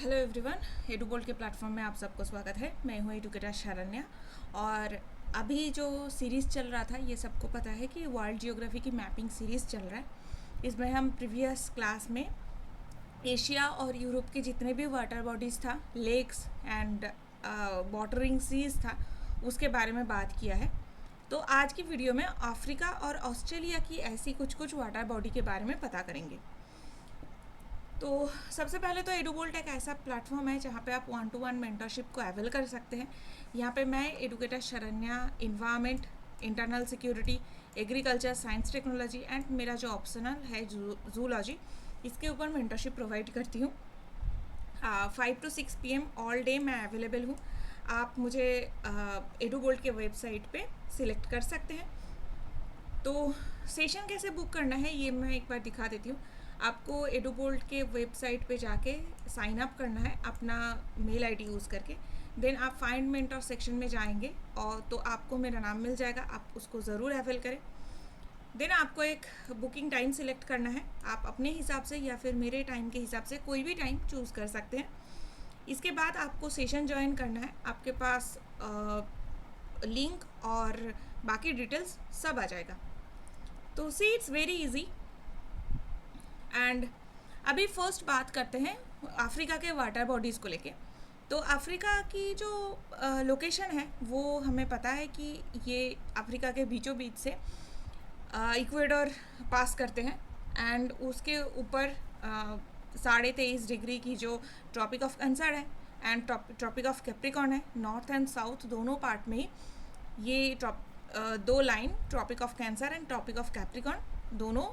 Hello everyone, एडुबोल्ट के platform में आप सबको स्वागत है। मैं हूँ एडुकेटर शरण्या। और अभी जो सीरीज़ चल रहा था, ये सबको पता है कि वर्ल्ड जियोग्राफी की मैपिंग सीरीज़ चल रहा है। इसमें हम प्रीवियस क्लास में एशिया और यूरोप के जितने भी वाटर बॉडीज़ था, लेक्स एंड वाटरिंग सीज था, उसके बारे में बात किया है। तो आज की वीडियो में अफ्रीका और ऑस्ट्रेलिया की ऐसी कुछ कुछ वाटर बॉडी के बारे में पता करेंगे। तो सबसे पहले तो एडुबोल्ट एक ऐसा प्लेटफॉर्म है जहाँ पे आप 1-to-1 मेंटरशिप को अवेल कर सकते हैं। यहाँ पे मैं educator Sharanya environment, internal security, agriculture, science, technology and मेरा जो ऑप्शनल है जूलॉजी, इसके ऊपर मेंटरशिप प्रोवाइड करती हूँ। 5 to 6 PM ऑल डे मैं अवेलेबल हूँ। आप मुझे एडुबोल्ट के वेबसाइट पे सिलेक्ट कर सकते हैं। तो सेशन कैसे बुक करना है ये मैं एक बार दिखा देती हूँ। आपको एडुबोल्ट के वेबसाइट पे जाके साइन अप करना है अपना मेल आईडी यूज़ करके। देन आप फाइंड मेंटर सेक्शन में जाएंगे और तो आपको मेरा नाम मिल जाएगा, आप उसको ज़रूर अवेल करें। देन आपको एक बुकिंग टाइम सिलेक्ट करना है। आप अपने हिसाब से या फिर मेरे टाइम के हिसाब से कोई भी टाइम चूज़ कर सकते हैं। इसके बाद आपको सेशन ज्वाइन करना है। आपके पास लिंक और बाकी डिटेल्स सब आ जाएगा। तो see it's very easy. And अभी फर्स्ट बात करते हैं अफ्रीका के वाटर बॉडीज़ को लेके। तो अफ्रीका की जो लोकेशन है वो हमें पता है कि ये अफ्रीका के बीचों बीच से इक्वेडर पास करते हैं एंड उसके ऊपर 23.5 डिग्री की जो ट्रॉपिक ऑफ कैंसर है एंड ट्रॉपिक ऑफ कैप्रिकॉर्न है, नॉर्थ एंड साउथ दोनों पार्ट में ही ये दो line tropic of cancer and tropic of capricorn दोनों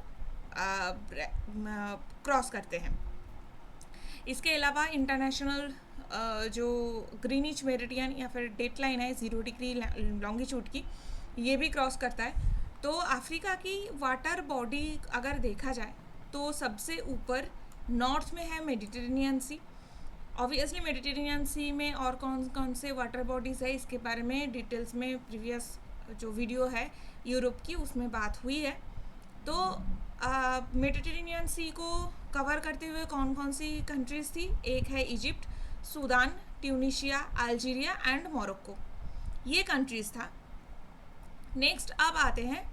क्रॉस करते हैं। इसके अलावा इंटरनेशनल जो ग्रीनिच मेरिडियन या फिर डेट लाइन है 0 डिग्री लॉन्गिट्यूड की, ये भी क्रॉस करता है। तो अफ्रीका की वाटर बॉडी अगर देखा जाए तो सबसे ऊपर नॉर्थ में है मेडिटेरेनियन सी। ऑब्वियसली मेडिटेरेनियन सी में और कौन कौन से वाटर बॉडीज़ है इसके बारे में डिटेल्स में प्रीवियस जो वीडियो है यूरोप की उसमें बात हुई है। तो मेडिटेरेनियन सी को कवर करते हुए कौन कौन सी कंट्रीज़ थी? एक है Egypt, Sudan, Tunisia, Algeria and Morocco, ये कंट्रीज़ था। नेक्स्ट अब आते हैं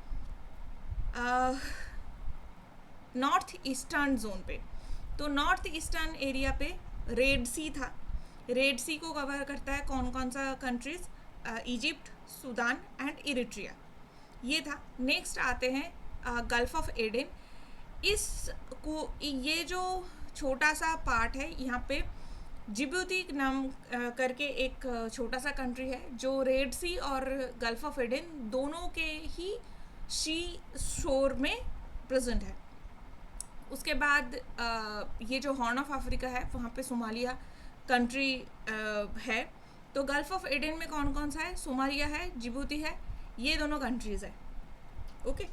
नॉर्थ ईस्टर्न जोन पे। तो नॉर्थ ईस्टर्न एरिया पे रेड सी था। रेड सी को कवर करता है कौन कौन सा countries? Egypt, Sudan and Eritrea, ये था। नेक्स्ट आते हैं गल्फ ऑफ एडन। इसको ये जो छोटा सा पार्ट है यहाँ पे जिबूती नाम करके एक छोटा सा कंट्री है जो रेड सी और गल्फ ऑफ एडन दोनों के ही सी शोर में प्रेजेंट है। उसके बाद ये जो हॉर्न ऑफ अफ्रीका है वहाँ पे सोमालिया कंट्री है। तो गल्फ ऑफ एडन में कौन कौन सा है? सोमालिया है, जिबूती है, ये दोनों कंट्रीज़ है। ओके,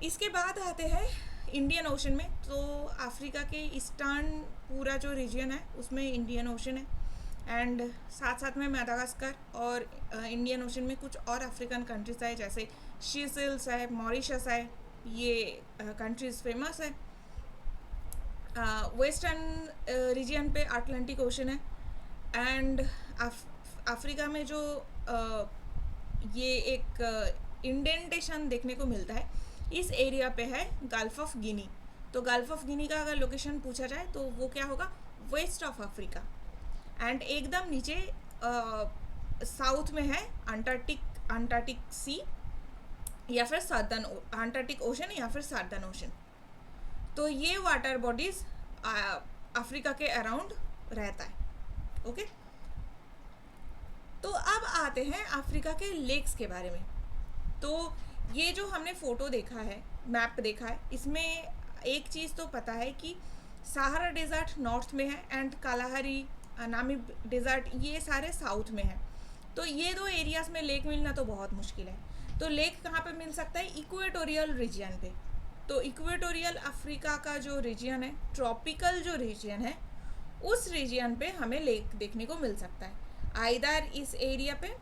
इसके बाद आते हैं इंडियन ओशन में। तो अफ्रीका के ईस्टर्न पूरा जो रीजन है उसमें इंडियन ओशन है एंड साथ साथ में मेडागास्कर और इंडियन ओशन में कुछ और अफ्रीकन कंट्रीज है जैसे शीसेल्स है, मॉरिशस है, ये कंट्रीज फेमस है। वेस्टर्न रीजन पे अटलांटिक ओशन है एंड अफ्रीका में जो ये एक इंडेंटेशन देखने को मिलता है इस एरिया पे है गल्फ ऑफ गिनी। तो गल्फ ऑफ गिनी का अगर लोकेशन पूछा जाए तो वो क्या होगा? वेस्ट ऑफ अफ्रीका एंड एकदम नीचे साउथ में है अंटार्कटिक सी या फिर सदर्न अंटार्कटिक ओशन या फिर सदर्न ओशन। तो ये वाटर बॉडीज अफ्रीका के अराउंड रहता है। ओके, तो अब आते हैं अफ्रीका के लेक्स के बारे में। तो ये जो हमने फ़ोटो देखा है, मैप देखा है, इसमें एक चीज़ तो पता है कि सहारा डेजर्ट नॉर्थ में है एंड कालाहारी नामिब डेजर्ट ये सारे साउथ में है। तो ये दो एरियाज़ में लेक मिलना तो बहुत मुश्किल है। तो लेक कहाँ पे मिल सकता है? इक्वेटोरियल रीजन पे। तो इक्वेटोरियल अफ्रीका का जो रीजन है, ट्रॉपिकल जो रीजन है, उस रीजन पे हमें लेक देखने को मिल सकता है। आइदर इस एरिया पे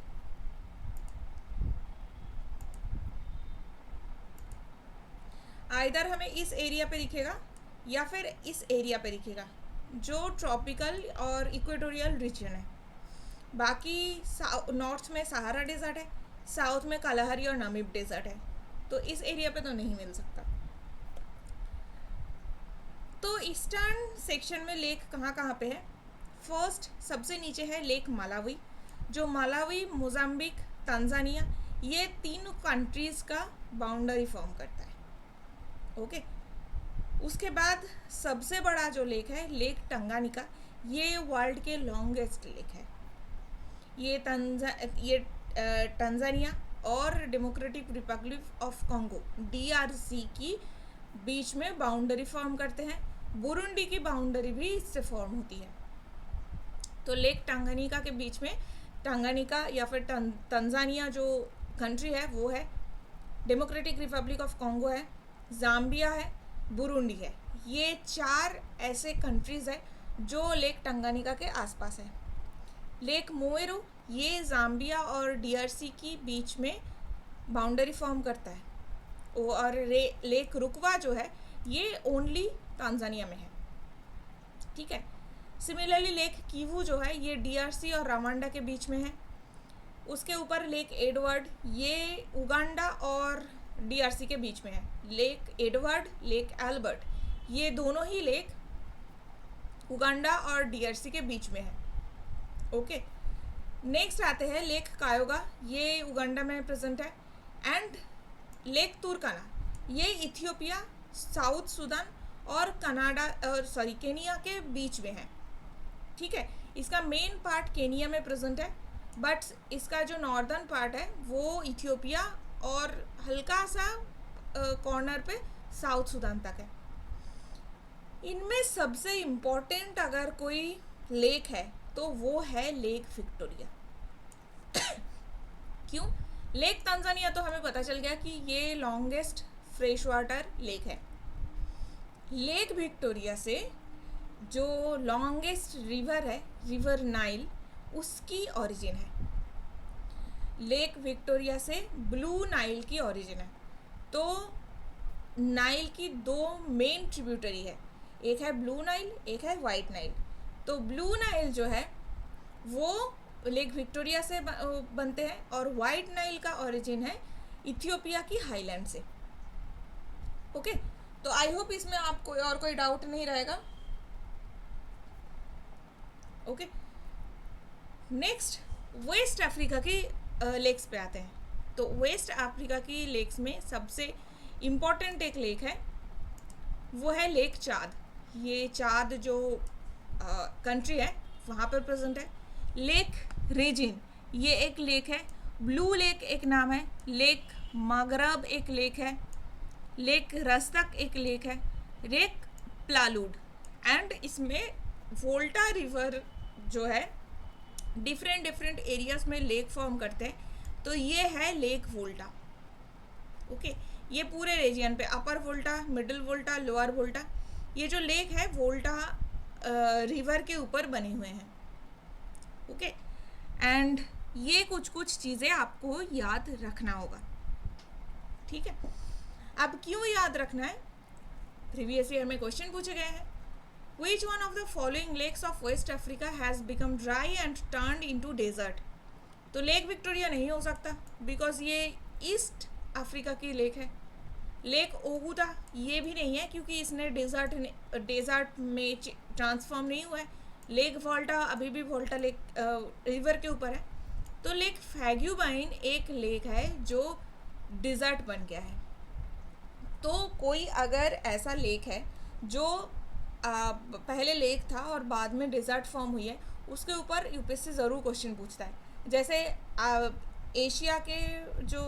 हमें इस एरिया पे दिखेगा या फिर इस एरिया पे दिखेगा। जो ट्रॉपिकल और इक्वेटोरियल रीजन है। बाकी नॉर्थ में सहारा डेजर्ट है, साउथ में कालाहारी और नामीब डेजर्ट है, तो इस एरिया पे तो नहीं मिल सकता। तो ईस्टर्न सेक्शन में लेक कहाँ कहाँ पे है? फर्स्ट सबसे नीचे है लेक मालावी, जो मालावी, मोजाम्बिक, तंजानिया, ये तीन कंट्रीज़ का बाउंड्री फॉर्म करता है। ओके। उसके बाद सबसे बड़ा जो लेक है लेक टंगानिका, ये वर्ल्ड के लॉन्गेस्ट लेक है। ये तंजानिया और democratic Republic of Congo DRC की बीच में बाउंड्री फॉर्म करते हैं। बुरुंडी की बाउंड्री भी इससे फॉर्म होती है। तो लेक टंगानिका के बीच में टंगानिका या फिर तंजानिया जो कंट्री है वो है, डेमोक्रेटिक रिपब्लिक ऑफ कॉन्गो है, जाम्बिया है, बुरुंडी है। ये 4 ऐसे कंट्रीज़ है जो लेक टंगानिका के आसपास है। लेक मोएरो, ये जाम्बिया और DRC की बीच में बाउंड्री फॉर्म करता है। और लेक रुकवा जो है ये ओनली तांजानिया में है। ठीक है। सिमिलरली लेक कीवू जो है ये DRC और रवांडा के बीच में है। उसके ऊपर लेक एडवर्ड, ये उगांडा और DRC के बीच में है। लेक एडवर्ड, लेक एल्बर्ट, ये दोनों ही लेक उगांडा और DRC के बीच में है। ओके। नेक्स्ट आते हैं लेक कायोगा, ये उगांडा में प्रेजेंट है। एंड लेक तुर्काना, ये इथियोपिया, साउथ सूडान और केनिया के बीच में है। ठीक है। इसका मेन पार्ट केनिया में प्रेजेंट है, बट इसका जो नॉर्दर्न पार्ट है वो इथियोपिया और हल्का सा कॉर्नर पे साउथ सूडान तक है। इनमें सबसे इम्पोर्टेंट अगर कोई लेक है तो वो है लेक विक्टोरिया। क्यों? लेक तंजानिया तो हमें पता चल गया कि ये लॉन्गेस्ट फ्रेश वाटर लेक है। लेक विक्टोरिया से जो लॉन्गेस्ट रिवर है, रिवर नाइल, उसकी ओरिजिन है। लेक विक्टोरिया से ब्लू नाइल की ओरिजिन है। तो नाइल की 2 मेन ट्रिब्यूटरी है, एक है ब्लू नाइल, एक है वाइट नाइल। तो ब्लू नाइल जो है वो लेक विक्टोरिया से बनते हैं और वाइट नाइल का ओरिजिन है इथियोपिया की हाईलैंड से। ओके। तो आई होप इसमें आपको और कोई डाउट नहीं रहेगा। ओके। नेक्स्ट वेस्ट अफ्रीका की लेक्स पे आते हैं। तो वेस्ट अफ्रीका की लेक्स में सबसे इम्पॉर्टेंट एक लेक है, वो है लेक चाद। ये चाद जो कंट्री है वहाँ पर प्रेजेंट है। लेक रेजिन, ये एक लेक है। ब्लू लेक एक नाम है। लेक मगरब एक लेक है। लेक रस्तक एक लेक है। लेक प्लालूड। एंड इसमें वोल्टा रिवर जो है डिफरेंट एरियाज में लेक फॉर्म करते हैं, तो ये है लेक वोल्टा। ओके। ये पूरे रीजन पे अपर वोल्टा, मिडिल वोल्टा, लोअर वोल्टा, ये जो लेक है वोल्टा रिवर के ऊपर बने हुए हैं। ओके। एंड ये कुछ चीज़ें आपको याद रखना होगा। ठीक है। अब क्यों याद रखना है? प्रीवियस ईयर में क्वेश्चन पूछे गए हैं। Which one of the following lakes of West Africa has become dry and turned into desert? तो लेक विक्टोरिया नहीं हो सकता बिकॉज ये ईस्ट अफ्रीका की लेक है। लेक ओगुटा ये भी नहीं है क्योंकि इसने डेजर्ट में ट्रांसफॉर्म नहीं हुआ है। लेक वोल्टा अभी भी वोल्टा लेक रिवर के ऊपर है। तो लेक फैग्यूबाइन एक लेक है जो डिज़र्ट बन गया है। तो कोई अगर ऐसा लेक है जो पहले लेक था और बाद में डिज़र्ट फॉर्म हुई है, उसके ऊपर यूपीएससी ज़रूर क्वेश्चन पूछता है। जैसे एशिया के जो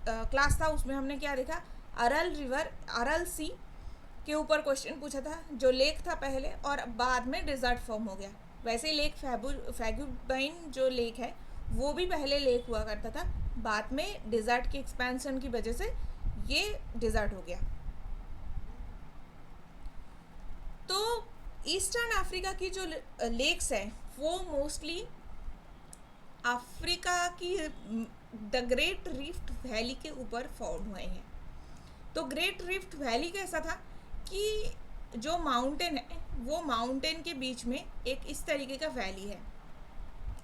क्लास था उसमें हमने क्या देखा, अरल रिवर, अरल सी के ऊपर क्वेश्चन पूछा था, जो लेक था पहले और बाद में डिज़र्ट फॉर्म हो गया। वैसे लेक फैग्यूबाइन जो लेक है वो भी पहले लेक हुआ करता था, बाद में डिज़र्ट के एक्सपेंशन की वजह से ये डिज़र्ट हो गया। तो ईस्टर्न अफ्रीका की जो लेक्स हैं वो मोस्टली अफ्रीका की द ग्रेट रिफ्ट वैली के ऊपर फॉर्म हुए हैं। तो ग्रेट रिफ्ट वैली कैसा था कि जो माउंटेन है वो माउंटेन के बीच में एक इस तरीके का वैली है,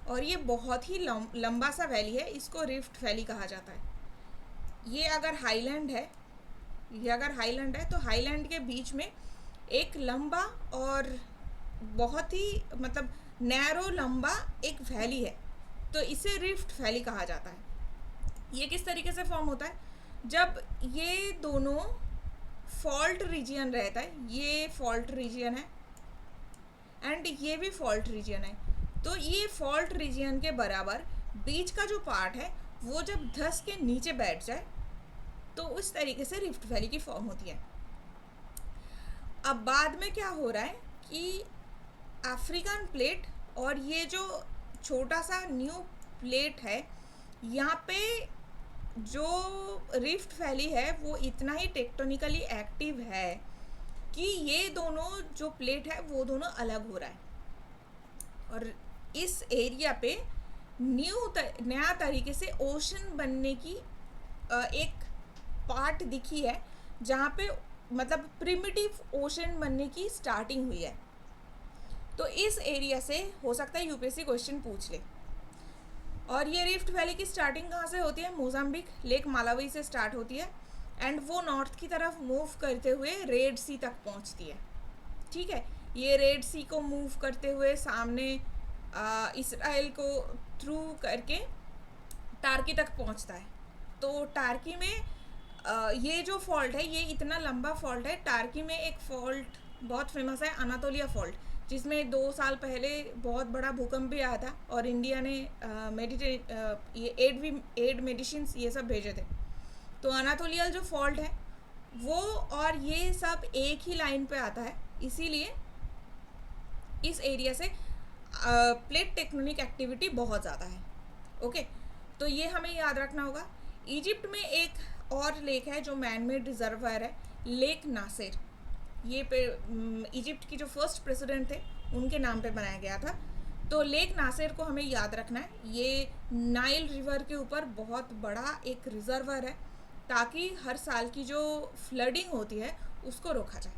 और ये बहुत ही लंबा सा वैली है, इसको रिफ्ट वैली कहा जाता है। ये अगर हाईलैंड है, तो हाईलैंड के बीच में एक लंबा और बहुत ही मतलब नैरो लंबा एक वैली है, तो इसे रिफ्ट वैली कहा जाता है। ये किस तरीके से फॉर्म होता है, जब ये दोनों फॉल्ट रीजियन रहता है, ये फॉल्ट रीजियन है एंड ये भी फॉल्ट रीजियन है, तो ये फॉल्ट रीजियन के बराबर बीच का जो पार्ट है वो जब धस के नीचे बैठ जाए तो उस तरीके से रिफ्ट वैली की फॉर्म होती है। अब बाद में क्या हो रहा है कि अफ्रीकन प्लेट और ये जो छोटा सा न्यू प्लेट है, यहाँ पे जो रिफ्ट वैली है वो इतना ही टेक्टोनिकली एक्टिव है कि ये दोनों जो प्लेट है वो दोनों अलग हो रहा है, और इस एरिया पे नया तरीके से ओशन बनने की एक पार्ट दिखी है, जहाँ पे मतलब प्रिमिटिव ओशन बनने की स्टार्टिंग हुई है। तो इस एरिया से हो सकता है यूपीएससी क्वेश्चन पूछ ले। और ये रिफ्ट वैली की स्टार्टिंग कहाँ से होती है, मोजाम्बिक लेक मालावी से स्टार्ट होती है एंड वो नॉर्थ की तरफ मूव करते हुए रेड सी तक पहुँचती है। ठीक है, ये रेड सी को मूव करते हुए सामने इसराइल को थ्रू करके टार्की तक पहुँचता है। तो टार्की में ये जो फॉल्ट है ये इतना लंबा फॉल्ट है। टार्की में एक फॉल्ट बहुत फेमस है, अनातोलिया फॉल्ट, जिसमें 2 साल पहले बहुत बड़ा भूकंप भी आया था और इंडिया ने ये एड मेडिसिन ये सब भेजे थे। तो अनातोलिया जो फॉल्ट है वो और ये सब एक ही लाइन पे आता है, इसीलिए इस एरिया से प्लेट टेक्टोनिक एक्टिविटी बहुत ज़्यादा है। ओके, तो ये हमें याद रखना होगा। इजिप्ट में एक और लेक है जो मैन मेड रिजर्वायर है, लेक नासिर। ये पे इजिप्ट की जो फर्स्ट प्रेसिडेंट थे उनके नाम पे बनाया गया था। तो लेक नासिर को हमें याद रखना है। ये नाइल रिवर के ऊपर बहुत बड़ा एक रिजर्वायर है, ताकि हर साल की जो फ्लडिंग होती है उसको रोका जाए।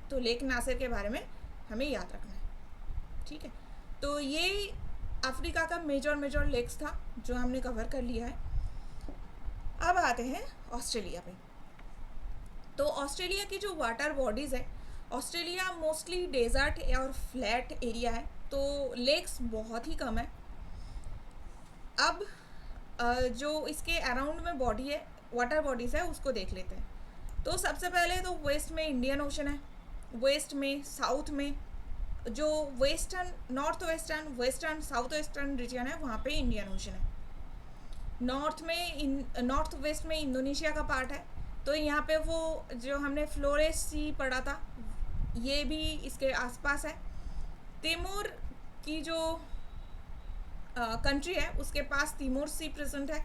तो लेक नासिर के बारे में हमें याद रखना है। ठीक है, तो ये अफ्रीका का मेजर लेक्स था जो हमने कवर कर लिया है। अब आते हैं ऑस्ट्रेलिया पे। तो ऑस्ट्रेलिया की जो वाटर बॉडीज़ है, ऑस्ट्रेलिया मोस्टली डेजर्ट और फ्लैट एरिया है, तो लेक्स बहुत ही कम है। अब जो इसके अराउंड में बॉडी है, वाटर बॉडीज़ है, उसको देख लेते हैं। तो सबसे पहले तो वेस्ट में इंडियन ओशन है, वेस्ट में साउथ में जो north western south western region है वहाँ पे इंडियन ओशन है। नॉर्थ वेस्ट में इंडोनेशिया का पार्ट है, तो यहाँ पे वो जो हमने फ्लोरेस सी पढ़ा था ये भी इसके आसपास है। तिमोर की जो कंट्री है उसके पास तिमोर सी प्रेजेंट है।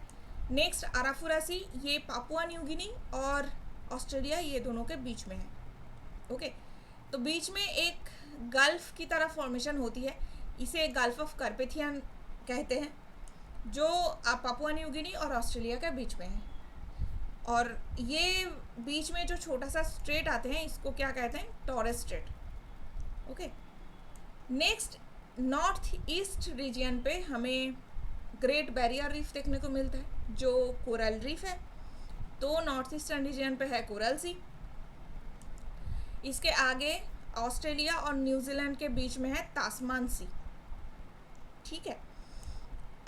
नेक्स्ट अराफुरा सी, ये पापुआ न्यू गिनी और ऑस्ट्रेलिया ये दोनों के बीच में है। ओके, तो बीच में एक गल्फ की तरह फॉर्मेशन होती है, इसे गल्फ ऑफ कार्पेथियन कहते हैं, जो पापुआ न्यू गिनी और ऑस्ट्रेलिया के बीच में है। और ये बीच में जो छोटा सा स्ट्रेट आते हैं इसको क्या कहते हैं, taurus straight. Okay, next north east region पे हमें ग्रेट बैरियर रीफ देखने को मिलता है जो कोरल रीफ है। तो नॉर्थ ईस्टर्न रीजन पे है कोरल सी। इसके आगे ऑस्ट्रेलिया और न्यूजीलैंड के बीच में है तास्मान सी। ठीक है,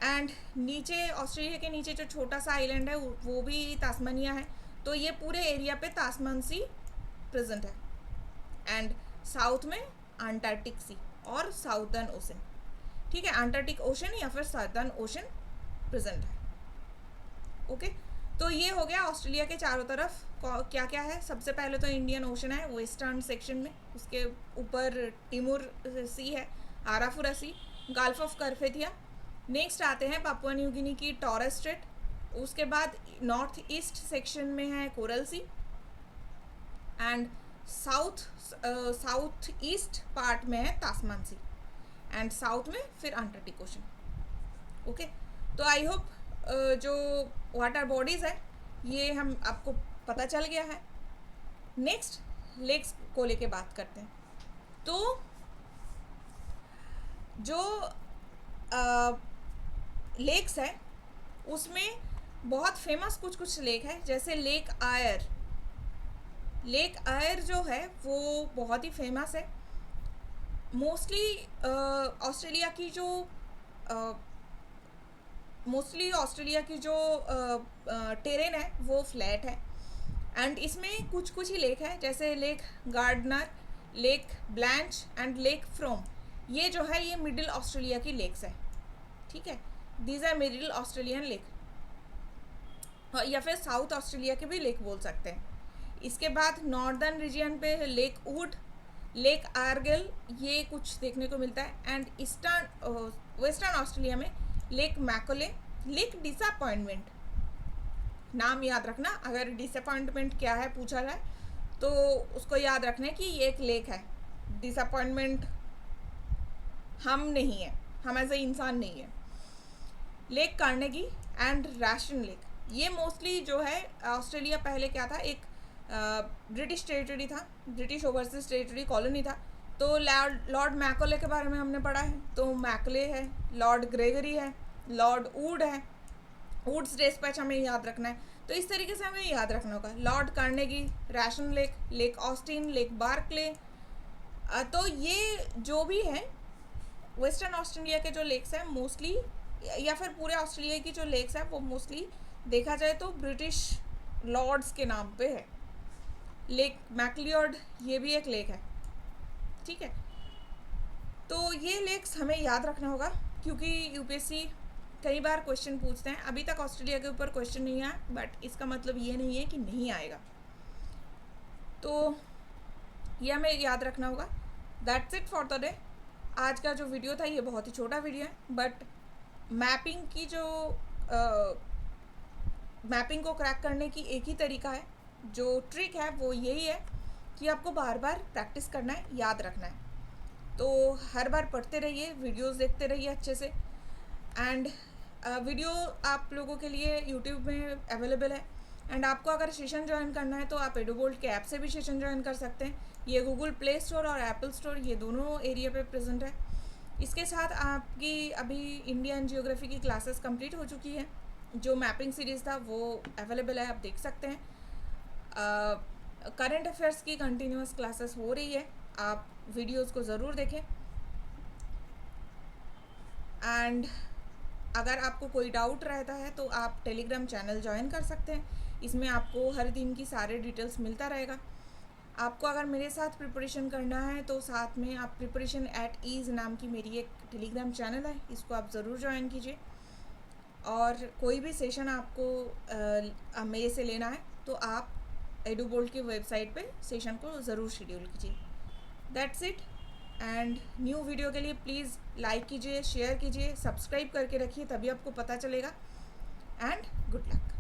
एंड नीचे ऑस्ट्रेलिया के नीचे जो छोटा सा आइलैंड है वो भी तास्मानिया है। तो ये पूरे एरिया पे तास्मान सी प्रेजेंट है। एंड साउथ में अंटार्कटिक सी और साउदर्न ओशन। ठीक है, अंटार्कटिक ओशन या फिर साउदर्न ओशन प्रेजेंट है। ओके, तो ये हो गया ऑस्ट्रेलिया के चारों तरफ क्या क्या है। सबसे पहले तो इंडियन ओशन है वेस्टर्न सेक्शन में, उसके ऊपर तिमोर सी है, आराफुरा सी, गल्फ ऑफ कार्पेथिया। नेक्स्ट आते हैं पापुआ न्यू गिनी की टॉरस स्ट्रेट। उसके बाद नॉर्थ ईस्ट सेक्शन में है coral sea and south east part में है तास्मान सी एंड साउथ में फिर अंटार्कटिक ओशन। ओके, तो आई होप जो वाटर बॉडीज़ है ये हम आपको पता चल गया है। नेक्स्ट लेक्स को लेके बात करते हैं। तो जो लेक्स है उसमें बहुत फेमस कुछ कुछ लेक है, जैसे लेक आयर। लेक आयर जो है वो बहुत ही फेमस है। मोस्टली ऑस्ट्रेलिया की जो टेरेन है वो फ्लैट है। एंड इसमें कुछ कुछ ही लेक है, जैसे lake Gairdner, lake Blanche and lake Frome. ये जो है ये मिडिल ऑस्ट्रेलिया की लेक्स है, ठीक है। These are middle Australian lake, या फिर साउथ ऑस्ट्रेलिया के भी लेक बोल सकते हैं। इसके बाद नॉर्दर्न रीजन पे लेक वुड, लेक आर्गल, ये कुछ देखने को मिलता है। एंड ईस्टर्न वेस्टर्न ऑस्ट्रेलिया में लेक मैकोले, लेक डिसअपॉइंटमेंट। नाम याद रखना, अगर डिसअपॉइंटमेंट क्या है पूछा जाए तो उसको याद रखना है कि ये एक लेक है। डिसअपॉइंटमेंट हम नहीं है, हम ऐसे इंसान नहीं है। Lake Carnegie and ration lake, ये मोस्टली जो है ऑस्ट्रेलिया पहले क्या था, एक ब्रिटिश टेरिटरी था, ब्रिटिश ओवरसीज टेरिटरी कॉलोनी था। तो लॉर्ड मैकोले के बारे में हमने पढ़ा है, तो मैकोले है, लॉर्ड ग्रेगरी है, लॉर्ड वुड है, वुड्स डिस्पैच हमें याद रखना है। तो इस तरीके से हमें याद रखना होगा। Lord Carnegie, Rason lake, lake Austin, lake Barkley. तो ये जो भी है वेस्टर्न ऑस्ट्रेलिया के जो लेक्स हैं मोस्टली, या फिर पूरे ऑस्ट्रेलिया की जो लेक्स हैं वो मोस्टली देखा जाए तो ब्रिटिश लॉर्ड्स के नाम पे है। लेक मैक्लियोड, ये भी एक लेक है, ठीक है। तो ये लेक्स हमें याद रखना होगा, क्योंकि यूपीएससी कई बार क्वेश्चन पूछते हैं। अभी तक ऑस्ट्रेलिया के ऊपर क्वेश्चन नहीं आया, बट इसका मतलब ये नहीं है कि नहीं आएगा। तो ये हमें याद रखना होगा। That's it for the day. आज का जो वीडियो था ये बहुत ही छोटा वीडियो है, बट मैपिंग की जो मैपिंग को क्रैक करने की एक ही तरीका है, जो ट्रिक है वो यही है कि आपको बार बार प्रैक्टिस करना है, याद रखना है। तो हर बार पढ़ते रहिए, वीडियोस देखते रहिए अच्छे से। एंड वीडियो आप लोगों के लिए यूट्यूब में अवेलेबल है। एंड आपको अगर सेशन ज्वाइन करना है तो आप एडोबोल्ट के ऐप से भी सेशन ज्वाइन कर सकते हैं। ये गूगल प्ले स्टोर और एप्पल स्टोर, ये दोनों एरिया पे प्रेजेंट है। इसके साथ आपकी अभी इंडियन जियोग्राफी की क्लासेस कंप्लीट हो चुकी है। जो मैपिंग सीरीज़ था वो अवेलेबल है, आप देख सकते हैं। करंट अफेयर्स की कंटिन्यूस क्लासेस हो रही है, आप वीडियोस को ज़रूर देखें। एंड अगर आपको कोई डाउट रहता है तो आप टेलीग्राम चैनल ज्वाइन कर सकते हैं। इसमें आपको हर दिन की सारे डिटेल्स मिलता रहेगा। आपको अगर मेरे साथ प्रिपरेशन करना है तो साथ में आप प्रिपरेशन एट ईज़ नाम की मेरी एक टेलीग्राम चैनल है, इसको आप ज़रूर ज्वाइन कीजिए। और कोई भी सेशन आपको मेरे से लेना है तो आप एडोबोल्ट की वेबसाइट पे सेशन को ज़रूर शेड्यूल कीजिए। That's it. And new video के लिए प्लीज़ लाइक कीजिए, शेयर कीजिए, सब्सक्राइब करके रखिए, तभी आपको पता चलेगा। And good luck.